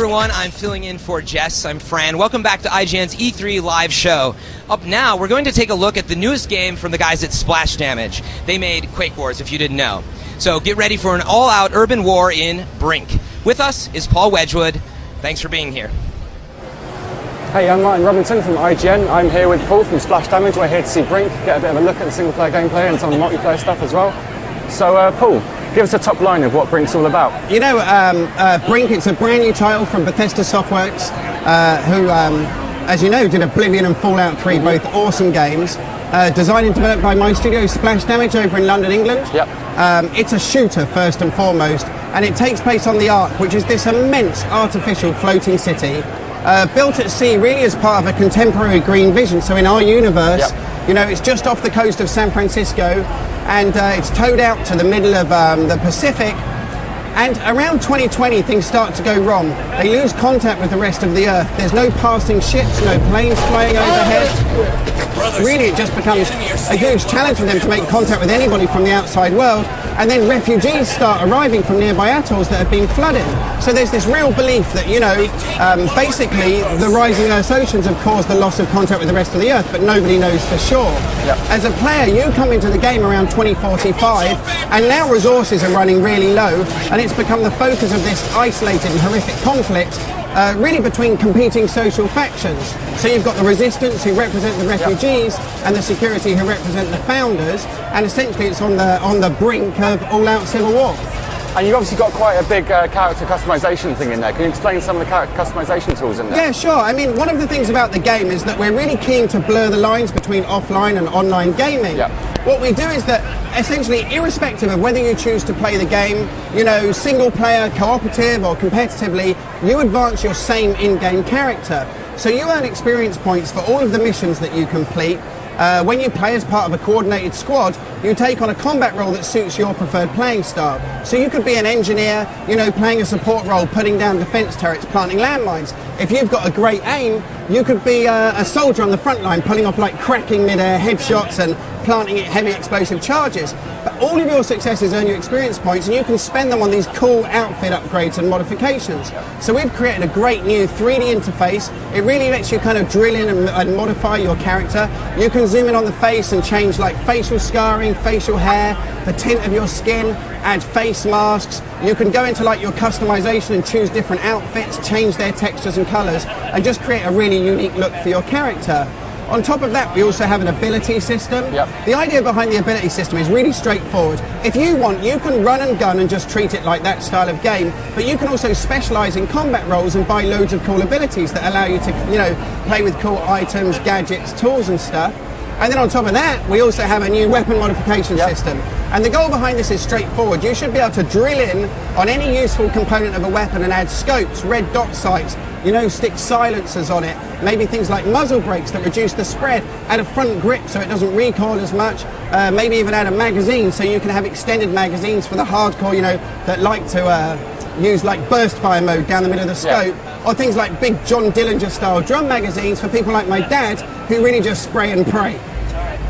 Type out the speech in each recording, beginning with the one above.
everyone, I'm filling in for Jess. I'm Fran. Welcome back to IGN's E3 live show. Up now, we're going to take a look at the newest game from the guys at Splash Damage. They made Quake Wars, if you didn't know. So get ready for an all-out urban war in Brink. With us is Paul Wedgwood. Thanks for being here. Hey, I'm Martin Robinson from IGN. I'm here with Paul from Splash Damage. We're here to see Brink, get a bit of a look at the single-player gameplay and some of the multiplayer stuff as well. So, Paul, give us a top line of what Brink's all about. You know, Brink, it's a brand new title from Bethesda Softworks, who, as you know, did Oblivion and Fallout 3, both awesome games. Designed and developed by my studio, Splash Damage, over in London, England. Yep. It's a shooter, first and foremost, and it takes place on the Ark, which is this immense artificial floating city, built at sea, really as part of a contemporary green vision. So in our universe, you know, it's just off the coast of San Francisco, and it's towed out to the middle of the Pacific. And around 2020, things start to go wrong. They lose contact with the rest of the Earth. There's no passing ships, no planes flying overhead. Really, it just becomes a huge challenge for them to make contact with anybody from the outside world. And then refugees start arriving from nearby atolls that have been flooded. So there's this real belief that, you know, basically the rising Earth's oceans have caused the loss of contact with the rest of the Earth, but nobody knows for sure. Yep. As a player, you come into the game around 2045, and now resources are running really low, and it's become the focus of this isolated and horrific conflict, really between competing social factions. So you've got the resistance, who represent the refugees, and the security, who represent the founders, and essentially it's on the brink of all-out civil war. And you've obviously got quite a big character customization thing in there. Can you explain some of the character customization tools in there? Yeah, sure. I mean, one of the things about the game is that we're really keen to blur the lines between offline and online gaming. Yep. What we do is that, essentially, irrespective of whether you choose to play the game, you know, single player, cooperative or competitively, you advance your same in-game character. So you earn experience points for all of the missions that you complete. When you play as part of a coordinated squad, you take on a combat role that suits your preferred playing style. So you could be an engineer, you know, playing a support role, putting down defense turrets, planting landmines. If you've got a great aim, you could be a soldier on the front line, pulling off like cracking mid-air headshots and planting heavy explosive charges. But all of your successes earn you experience points, and you can spend them on these cool outfit upgrades and modifications. So we've created a great new 3D interface. It really lets you kind of drill in and modify your character. You can zoom in on the face and change like facial scarring, facial hair, the tint of your skin, add face masks. You can go into like your customization and choose different outfits, change their textures and colors, and just create a really unique look for your character. On top of that, we also have an ability system. Yep. The idea behind the ability system is really straightforward. If you want, you can run and gun and just treat it like that style of game, but you can also specialize in combat roles and buy loads of cool abilities that allow you to, you know, play with cool items, gadgets, tools and stuff. And then on top of that, we also have a new weapon modification system. And the goal behind this is straightforward. You should be able to drill in on any useful component of a weapon and add scopes, red dot sights, you know, stick silencers on it, maybe things like muzzle brakes that reduce the spread, add a front grip so it doesn't recoil as much, maybe even add a magazine so you can have extended magazines for the hardcore, you know, that like to use like burst fire mode down the middle of the scope, or things like big John Dillinger style drum magazines for people like my dad who really just spray and pray.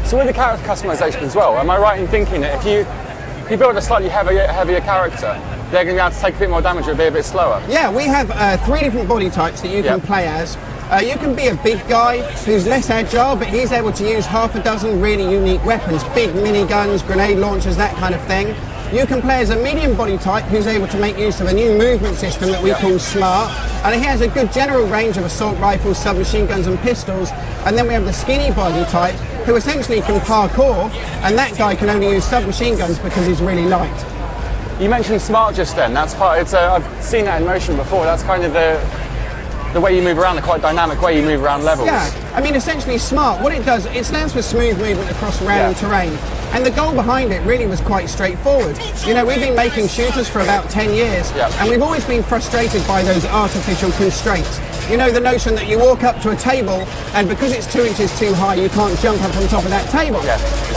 So with the character customization as well, am I right in thinking that if you build a slightly heavier character, they're going to be able to take a bit more damage or be a bit slower? Yeah, we have 3 different body types that you can play as. You can be a big guy who's less agile, but he's able to use half a dozen really unique weapons, big miniguns, grenade launchers, that kind of thing. You can play as a medium body type who's able to make use of a new movement system that we call SMART, and he has a good general range of assault rifles, submachine guns and pistols. And then we have the skinny body type who essentially can parkour, and that guy can only use submachine guns because he's really light. You mentioned SMART just then. That's part. I've seen that in motion before. That's kind of the way you move around, the quite dynamic way you move around levels. Yeah, I mean, essentially SMART, what it does, it stands for smooth movement across random terrain. And the goal behind it really was quite straightforward. You know, we've been making shooters for about 10 years, and we've always been frustrated by those artificial constraints. You know, the notion that you walk up to a table, and because it's 2 inches too high, you can't jump up on top of that table.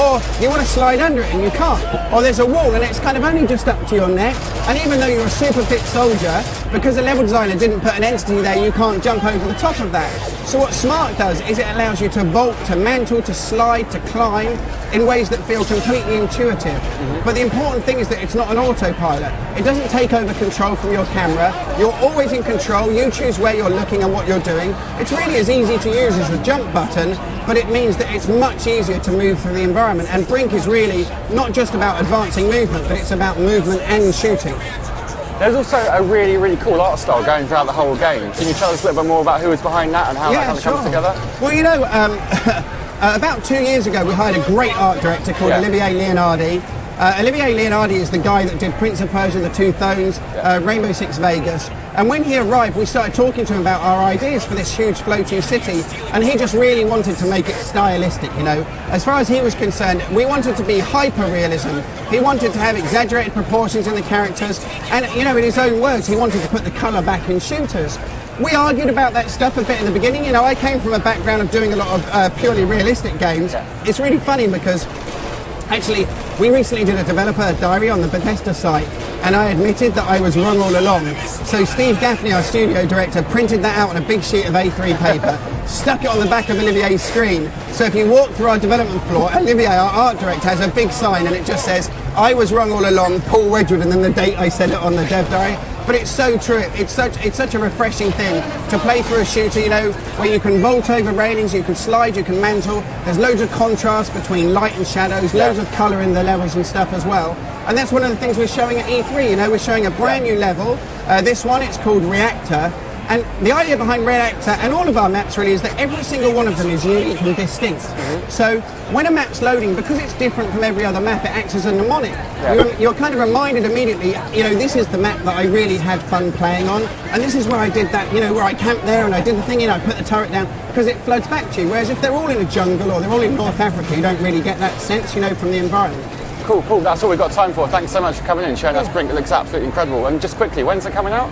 Or you want to slide under it and you can't. Or there's a wall and it's kind of only just up to your neck, and even though you're a super fit soldier, because the level designer didn't put an entity there, you can't jump over the top of that. So what SMART does, is it allows you to vault, to mantle, to slide, to climb in ways that feel completely intuitive. But the important thing is that it's not an autopilot. It doesn't take over control from your camera. You're always in control. You choose where you're looking and what you're doing. It's really as easy to use as the jump button, but it means that it's much easier to move through the environment. And Brink is really not just about advancing movement, but it's about movement and shooting. There's also a really, really cool art style going throughout the whole game. Can you tell us a little bit more about who is behind that and how that kind of comes together? Well, you know, about 2 years ago, we hired a great art director called Olivier Leonardi. Olivier Leonardi is the guy that did Prince of Persia, The Two Thrones, Rainbow Six Vegas. And when he arrived, we started talking to him about our ideas for this huge floating city, and he just really wanted to make it stylistic, you know. As far as he was concerned, we wanted to be hyper-realism. He wanted to have exaggerated proportions in the characters, and, you know, in his own words, he wanted to put the colour back in shooters. We argued about that stuff a bit in the beginning. You know, I came from a background of doing a lot of purely realistic games. It's really funny because actually, we recently did a developer diary on the Bethesda site, and I admitted that I was wrong all along. So Steve Gaffney, our studio director, printed that out on a big sheet of A3 paper, stuck it on the back of Olivier's screen. So if you walk through our development floor, Olivier, our art director, has a big sign, and it just says, "I was wrong all along, Paul Wedgwood," and then the date I said it on the dev diary. But it's so true. It's such a refreshing thing to play through a shooter, you know, where you can vault over railings, you can slide, you can mantle. There's loads of contrast between light and shadows, loads of colour in the levels and stuff as well. And that's one of the things we're showing at E3, you know, we're showing a brand new level. This one, it's called Reactor. And the idea behind Reactor and all of our maps really is that every single one of them is unique and distinct. So when a map's loading, because it's different from every other map, it acts as a mnemonic. You're kind of reminded immediately, you know, this is the map that I really had fun playing on, and this is where I did that, you know, where I camped there and I did the thing, you know, I put the turret down, because it floods back to you. Whereas if they're all in a jungle or they're all in North Africa, you don't really get that sense, you know, from the environment. Cool. That's all we've got time for. Thanks so much for coming in and showing us Brink. It looks absolutely incredible. And just quickly, when's it coming out?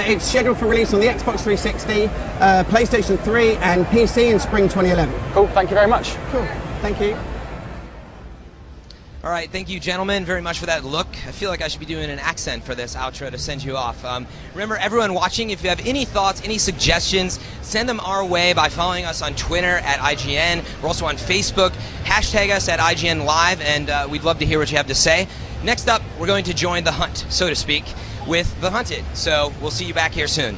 It's scheduled for release on the Xbox 360, PlayStation 3 and PC in spring 2011. Cool, thank you very much. Cool, thank you. All right, thank you, gentlemen, very much for that look. I feel like I should be doing an accent for this outro to send you off. Remember, everyone watching, if you have any thoughts, any suggestions, send them our way by following us on Twitter at IGN. We're also on Facebook. Hashtag us at IGN Live, and we'd love to hear what you have to say. Next up, we're going to join the hunt, so to speak, with The Hunted. So we'll see you back here soon.